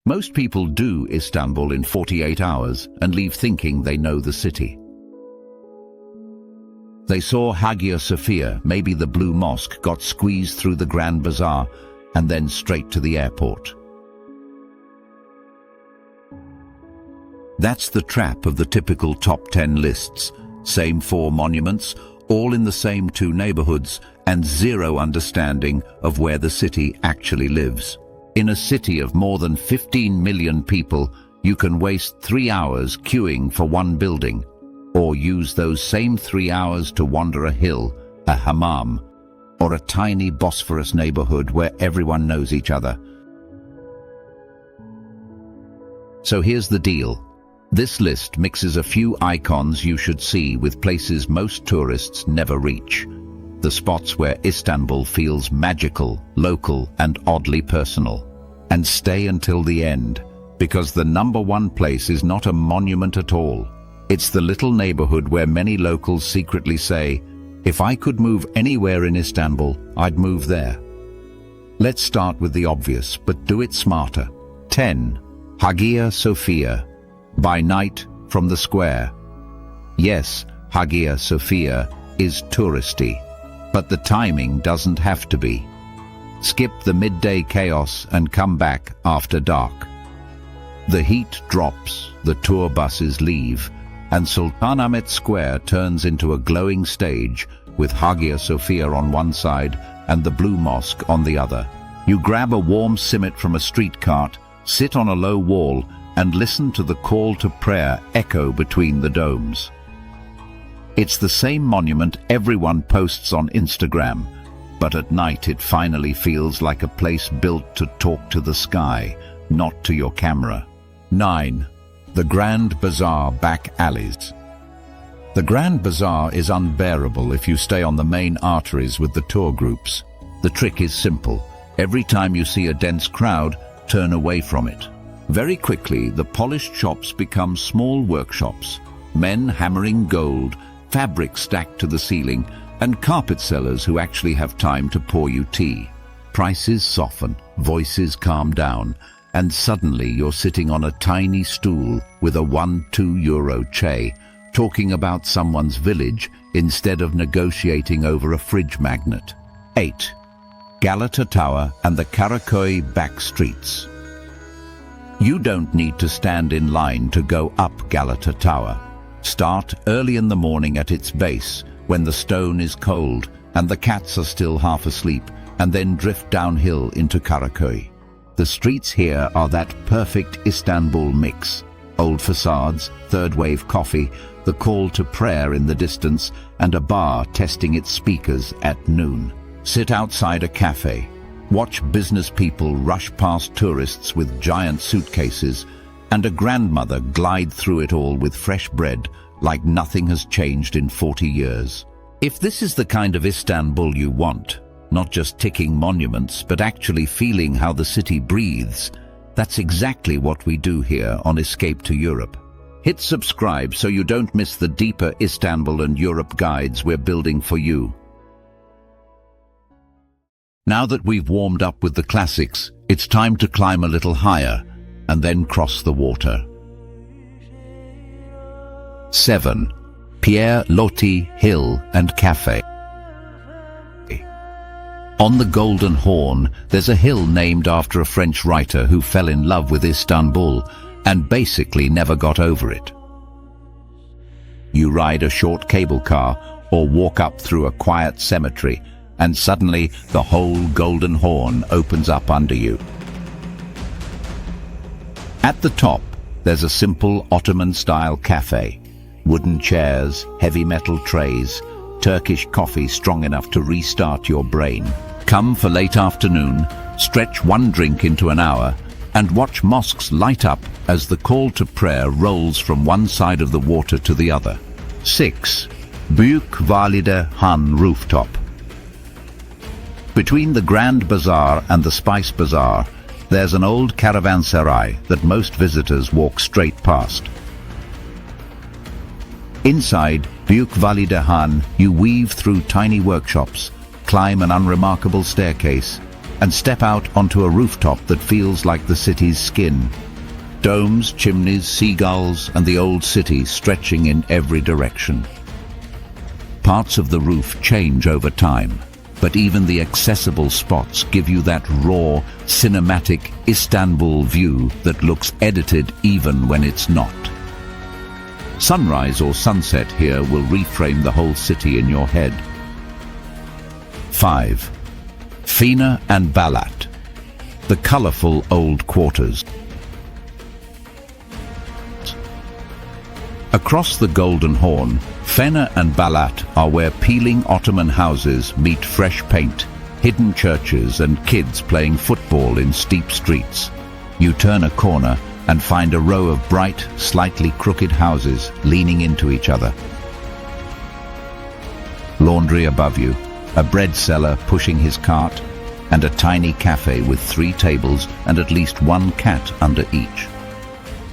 Most people do Istanbul in 48 hours and leave thinking they know the city. They saw Hagia Sophia, maybe the Blue Mosque, got squeezed through the Grand Bazaar and then straight to the airport. That's the trap of the typical top 10 lists. Same 4 monuments, all in the same 2 neighborhoods, and zero understanding of where the city actually lives. In a city of more than 15 million people, you can waste 3 hours queuing for one building, or use those same 3 hours to wander a hill, a hammam, or a tiny Bosphorus neighborhood where everyone knows each other. So here's the deal. This list mixes a few icons you should see with places most tourists never reach. The spots where Istanbul feels magical, local, and oddly personal. And stay until the end, because the number 1 place is not a monument at all. It's the little neighborhood where many locals secretly say, if I could move anywhere in Istanbul, I'd move there. Let's start with the obvious, but do it smarter. 10. Hagia Sophia. By night, from the square. Yes, Hagia Sophia is touristy, but the timing doesn't have to be. Skip the midday chaos and come back after dark. The heat drops, the tour buses leave, and Sultanahmet Square turns into a glowing stage with Hagia Sophia on one side and the Blue Mosque on the other. You grab a warm simit from a street cart, sit on a low wall, and listen to the call to prayer echo between the domes. It's the same monument everyone posts on Instagram, but at night it finally feels like a place built to talk to the sky, not to your camera. 9. The Grand Bazaar back alleys. The Grand Bazaar is unbearable if you stay on the main arteries with the tour groups. The trick is simple. Every time you see a dense crowd, turn away from it. Very quickly, the polished shops become small workshops. Men hammering gold, fabric stacked to the ceiling, and carpet sellers who actually have time to pour you tea. Prices soften, voices calm down, and suddenly you're sitting on a tiny stool with a 1-2 euro chai, talking about someone's village instead of negotiating over a fridge magnet. 8. Galata Tower and the Karaköy back streets. You don't need to stand in line to go up Galata Tower. Start early in the morning at its base, when the stone is cold and the cats are still half asleep, and then drift downhill into Karaköy. The streets here are that perfect Istanbul mix. Old facades, third-wave coffee, the call to prayer in the distance, and a bar testing its speakers at noon. Sit outside a cafe. Watch business people rush past tourists with giant suitcases, and a grandmother glide through it all with fresh bread like nothing has changed in 40 years. If this is the kind of Istanbul you want, not just ticking monuments but actually feeling how the city breathes, that's exactly what we do here on Escape to Europe. Hit subscribe so you don't miss the deeper Istanbul and Europe guides we're building for you. Now that we've warmed up with the classics, it's time to climb a little higher and then cross the water. 7. Pierre, Loti, Hill and Cafe. On the Golden Horn, there's a hill named after a French writer who fell in love with Istanbul and basically never got over it. You ride a short cable car or walk up through a quiet cemetery, and suddenly the whole Golden Horn opens up under you. At the top, there's a simple Ottoman-style cafe. Wooden chairs, heavy metal trays, Turkish coffee strong enough to restart your brain. Come for late afternoon, stretch one drink into an hour, and watch mosques light up as the call to prayer rolls from one side of the water to the other. 6. Büyük Valide Han Rooftop. Between the Grand Bazaar and the Spice Bazaar, there's an old caravanserai that most visitors walk straight past. Inside Büyük Valide Han, you weave through tiny workshops, climb an unremarkable staircase, and step out onto a rooftop that feels like the city's skin. Domes, chimneys, seagulls, and the old city stretching in every direction. Parts of the roof change over time, but even the accessible spots give you that raw, cinematic Istanbul view that looks edited even when it's not. Sunrise or sunset here will reframe the whole city in your head. 5. Fener and Balat, the colorful old quarters. Across the Golden Horn, Fener and Balat are where peeling Ottoman houses meet fresh paint, hidden churches and kids playing football in steep streets. You turn a corner and find a row of bright, slightly crooked houses leaning into each other. Laundry above you, a bread seller pushing his cart, and a tiny cafe with 3 tables and at least 1 cat under each.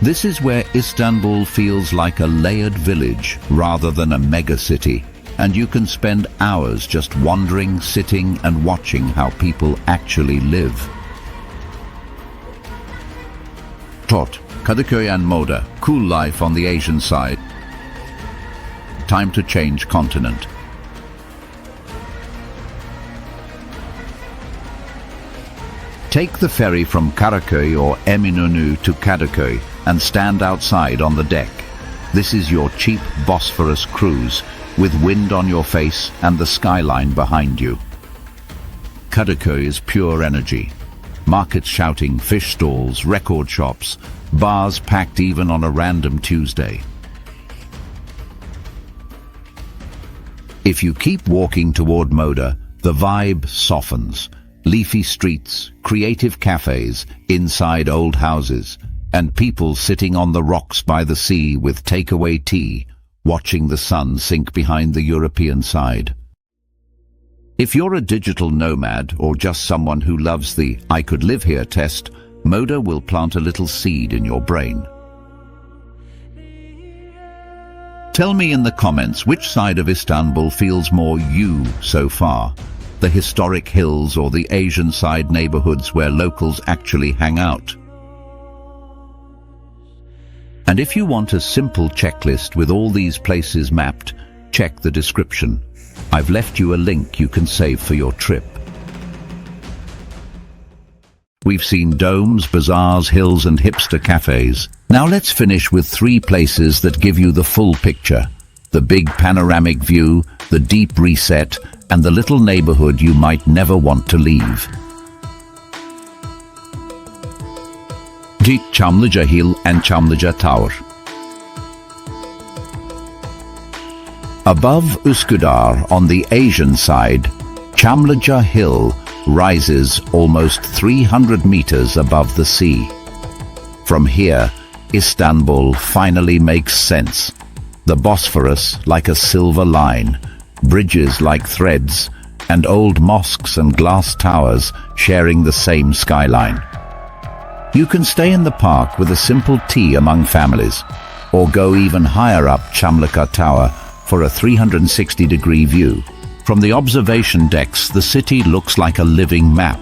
This is where Istanbul feels like a layered village rather than a mega city, and you can spend hours just wandering, sitting and watching how people actually live. Tot, Kadıköy and Moda, cool life on the Asian side. Time to change continent. Take the ferry from Karaköy or Eminönü to Kadıköy and stand outside on the deck. This is your cheap Bosphorus cruise, with wind on your face and the skyline behind you. Kadıköy is pure energy. Markets shouting, fish stalls, record shops, bars packed even on a random Tuesday. If you keep walking toward Moda, the vibe softens. Leafy streets, creative cafes, inside old houses, and people sitting on the rocks by the sea with takeaway tea, watching the sun sink behind the European side. If you're a digital nomad or just someone who loves the "I could live here" test, Moda will plant a little seed in your brain. Tell me in the comments which side of Istanbul feels more you so far, the historic hills or the Asian side neighborhoods where locals actually hang out. And if you want a simple checklist with all these places mapped, check the description. I've left you a link you can save for your trip. We've seen domes, bazaars, hills and hipster cafes. Now let's finish with 3 places that give you the full picture. The big panoramic view, the deep reset, and the little neighborhood you might never want to leave. Çamlıca Hill and Çamlıca Tower. Above Üsküdar on the Asian side, Çamlıca Hill rises almost 300 meters above the sea. From here, Istanbul finally makes sense. The Bosphorus like a silver line, bridges like threads, and old mosques and glass towers sharing the same skyline. You can stay in the park with a simple tea among families, or go even higher up Çamlıca Tower for a 360-degree view. From the observation decks, the city looks like a living map,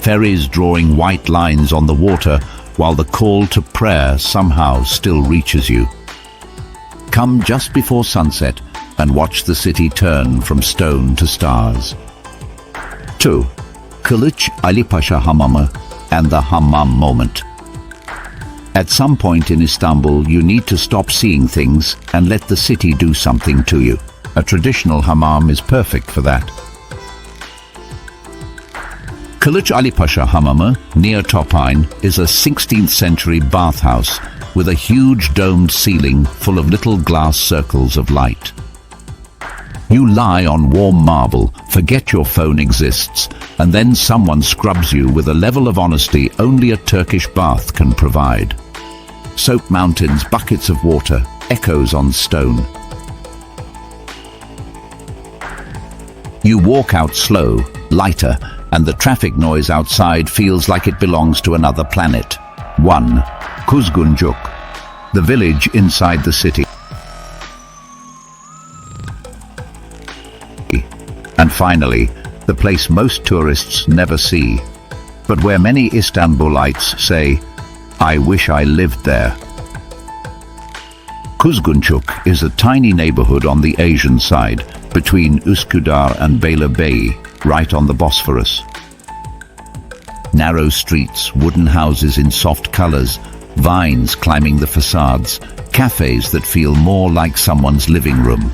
ferries drawing white lines on the water while the call to prayer somehow still reaches you. Come just before sunset and watch the city turn from stone to stars. 2. Kılıç Ali Pasha Hammamı and the Hammam moment. At some point in Istanbul, you need to stop seeing things and let the city do something to you. A traditional hammam is perfect for that. Kılıç Ali Pasha Hammamı, near Tophain, is a 16th century bathhouse with a huge domed ceiling full of little glass circles of light. You lie on warm marble, forget your phone exists, and then someone scrubs you with a level of honesty only a Turkish bath can provide. Soap mountains, buckets of water, echoes on stone. You walk out slow, lighter, and the traffic noise outside feels like it belongs to another planet. 1. Kuzguncuk, the village inside the city. And finally, the place most tourists never see, but where many Istanbulites say, "I wish I lived there." Kuzguncuk is a tiny neighborhood on the Asian side, between Üsküdar and Beylerbeyi, right on the Bosphorus. Narrow streets, wooden houses in soft colors, vines climbing the facades, cafes that feel more like someone's living room.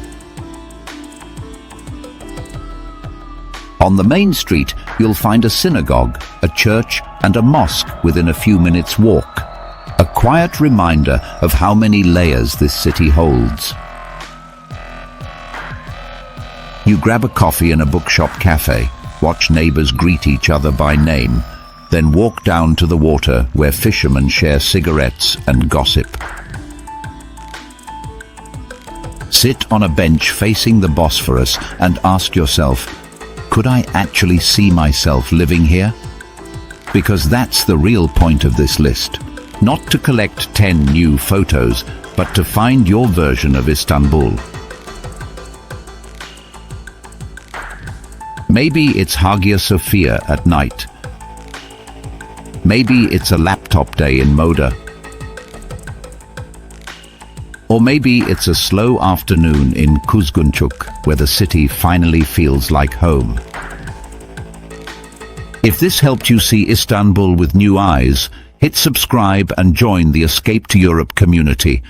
On the main street, you'll find a synagogue, a church, and a mosque within a few minutes' walk. A quiet reminder of how many layers this city holds. You grab a coffee in a bookshop cafe, watch neighbors greet each other by name, then walk down to the water where fishermen share cigarettes and gossip. Sit on a bench facing the Bosphorus and ask yourself, could I actually see myself living here? Because that's the real point of this list. Not to collect 10 new photos, but to find your version of Istanbul. Maybe it's Hagia Sophia at night. Maybe it's a laptop day in Moda. Or maybe it's a slow afternoon in Kuzguncuk, where the city finally feels like home. If this helped you see Istanbul with new eyes, hit subscribe and join the Escape to Europe community.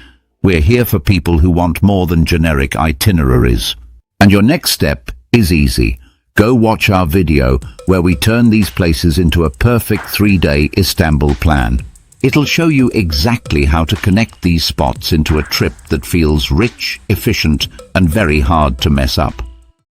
We're here for people who want more than generic itineraries. And your next step is easy. Go watch our video where we turn these places into a perfect 3-day Istanbul plan. It'll show you exactly how to connect these spots into a trip that feels rich, efficient, and very hard to mess up.